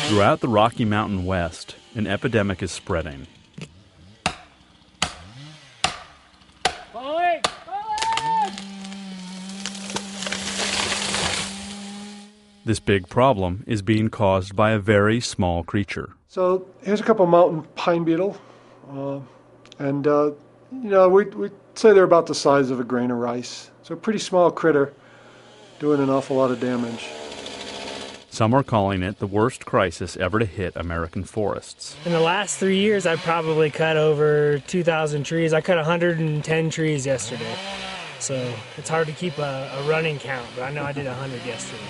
Throughout the Rocky Mountain West, an epidemic is spreading. This big problem is being caused by a very small creature. So here's a couple mountain pine beetle, we'd say they're about the size of a grain of rice. So a pretty small critter doing an awful lot of damage. Some are calling it the worst crisis ever to hit American forests. In the last 3 years, I've probably cut over 2,000 trees. I cut 110 trees yesterday. So it's hard to keep a running count, but I know I did 100 yesterday.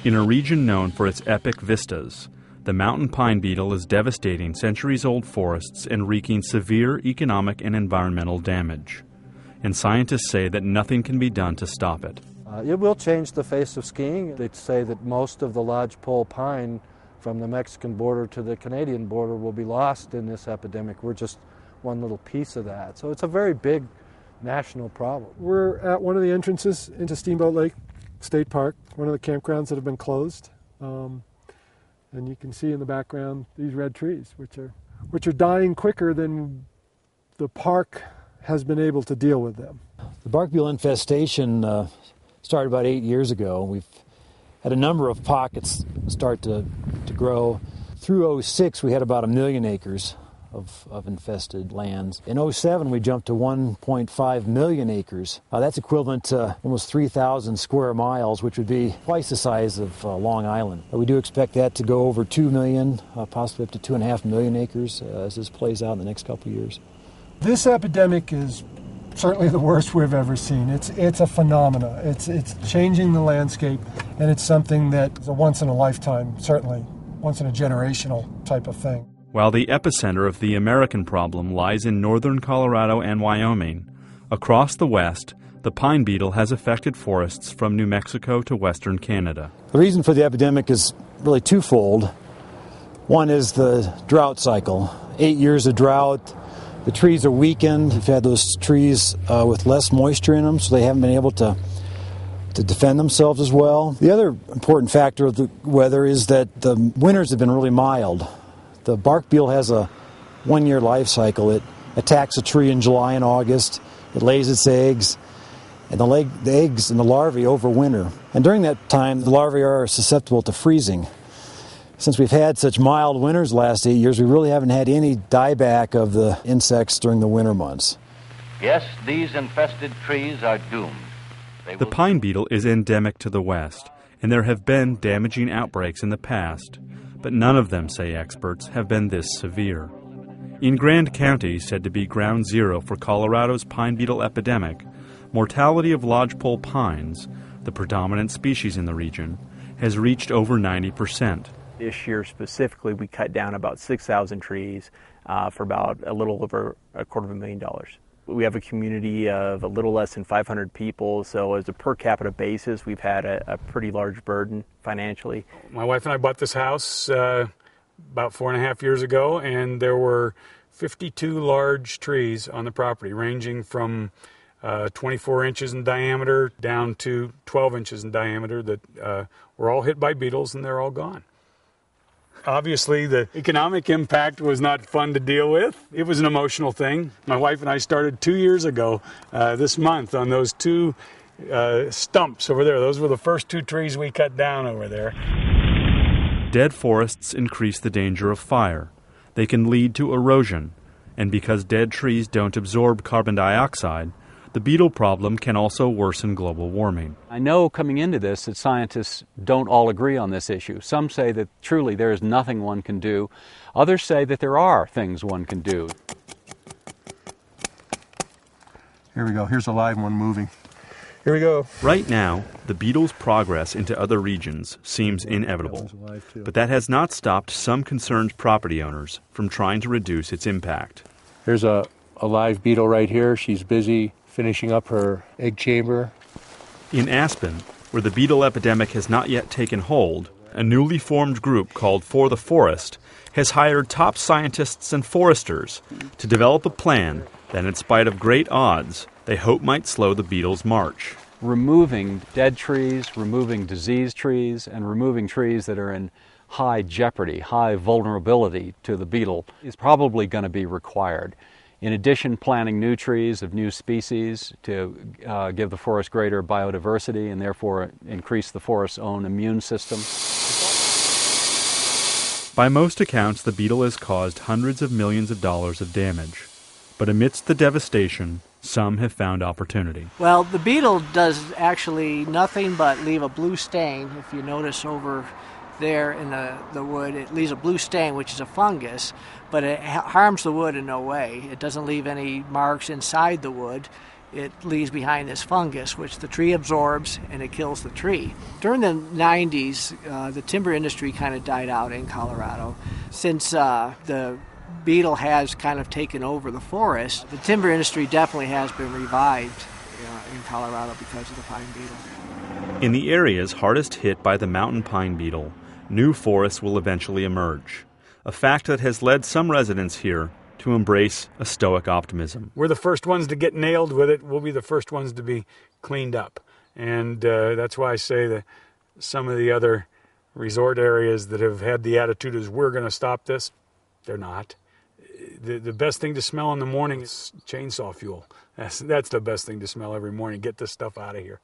In a region known for its epic vistas, the mountain pine beetle is devastating centuries-old forests and wreaking severe economic and environmental damage. And scientists say that nothing can be done to stop it. It will change the face of skiing. They say that most of the lodgepole pine from the Mexican border to the Canadian border will be lost in this epidemic. We're just one little piece of that. So it's a very big national problem. We're at one of the entrances into Steamboat Lake State Park, one of the campgrounds that have been closed. And you can see in the background these red trees, which are dying quicker than the park has been able to deal with them. The bark beetle infestation started about 8 years ago. We've had a number of pockets start to grow. Through 2006, we had about 1 million acres of infested lands. In 2007, we jumped to 1.5 million acres. That's equivalent to almost 3,000 square miles, which would be twice the size of Long Island. We do expect that to go over 2 million, possibly up to 2.5 million acres as this plays out in the next couple of years. This epidemic is certainly the worst we've ever seen. It's a phenomena. It's changing the landscape, and it's something that is a once in a lifetime, certainly once in a generational type of thing. While the epicenter of the American problem lies in northern Colorado and Wyoming, across the West, the pine beetle has affected forests from New Mexico to western Canada. The reason for the epidemic is really twofold. One is the drought cycle. 8 years of drought. The trees are weakened. We've had those trees with less moisture in them, so they haven't been able to defend themselves as well. The other important factor of the weather is that the winters have been really mild. The bark beetle has a 1 year life cycle. It attacks a tree in July and August. It lays its eggs, and the eggs and the larvae overwinter. And during that time, the larvae are susceptible to freezing. Since we've had such mild winters the last 8 years, we really haven't had any dieback of the insects during the winter months. Yes, these infested trees are doomed. The pine beetle is endemic to the West, and there have been damaging outbreaks in the past, but none of them, say experts, have been this severe. In Grand County, said to be ground zero for Colorado's pine beetle epidemic, mortality of lodgepole pines, the predominant species in the region, has reached over 90%. This year specifically, we cut down about 6,000 trees for about a little over $250,000. We have a community of a little less than 500 people, so as a per capita basis, we've had a pretty large burden financially. My wife and I bought this house about 4.5 years ago, and there were 52 large trees on the property, ranging from 24 inches in diameter down to 12 inches in diameter that were all hit by beetles, and they're all gone. Obviously, the economic impact was not fun to deal with. It was an emotional thing. My wife and I started 2 years ago this month on those two stumps over there. Those were the first 2 trees we cut down over there. Dead forests increase the danger of fire. They can lead to erosion, and because dead trees don't absorb carbon dioxide, the beetle problem can also worsen global warming. I know coming into this that scientists don't all agree on this issue. Some say that truly there is nothing one can do. Others say that there are things one can do. Here we go. Here's a live one moving. Here we go. Right now, the beetle's progress into other regions seems inevitable, but that has not stopped some concerned property owners from trying to reduce its impact. There's a live beetle right here. She's busy finishing up her egg chamber. In Aspen, where the beetle epidemic has not yet taken hold, a newly formed group called For the Forest has hired top scientists and foresters to develop a plan that, in spite of great odds, they hope might slow the beetle's march. Removing dead trees, removing diseased trees, and removing trees that are in high jeopardy, high vulnerability to the beetle is probably going to be required. In addition, planting new trees of new species to give the forest greater biodiversity and therefore increase the forest's own immune system. By most accounts, the beetle has caused hundreds of millions of dollars of damage. But amidst the devastation, some have found opportunity. Well, the beetle does actually nothing but leave a blue stain. If you notice over there in the wood, it leaves a blue stain, which is a fungus, but it harms the wood in no way. It doesn't leave any marks inside the wood. It leaves behind this fungus, which the tree absorbs, and it kills the tree. During the 90s, the timber industry kind of died out in Colorado. Since the beetle has kind of taken over the forest, the timber industry definitely has been revived in Colorado because of the pine beetle. In the areas hardest hit by the mountain pine beetle, new forests will eventually emerge, a fact that has led some residents here to embrace a stoic optimism. We're the first ones to get nailed with it. We'll be the first ones to be cleaned up. And that's why I say that some of the other resort areas that have had the attitude is we're going to stop this, they're not. The best thing to smell in the morning is chainsaw fuel. That's the best thing to smell every morning. Get this stuff out of here.